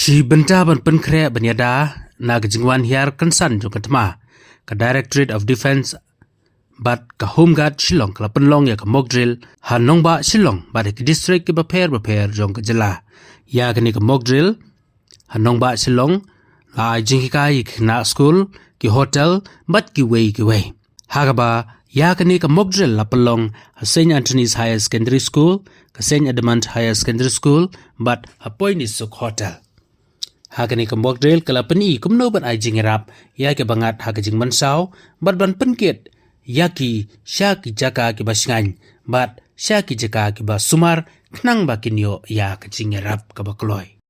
Shi benta ban penkre banyada na gejingwan hiar kansan jong katma ka Directorate of Defense bat ka Home Guard Shillong ka penlong ya ka mock drill hanong ba Shillong ba de district ke baper jong ka jela ya ka ni ka mock drill hanong ba Shillong la jingika ik na school ki hotel bat ki wei haga ba ya ka ni ka mock drill la penlong St. Anthony's Higher Secondary School ka St. Edmund Higher Secondary School bat appoint is hotel Hakani ka mock drill kala pani kumno ban ai jingirap ya ke bangat hakajing mansau bat ban penket yaki syaki jaka ke basingan bat syaki jaka ke basumar knang bakinyo ya ke jingirap ka bakloi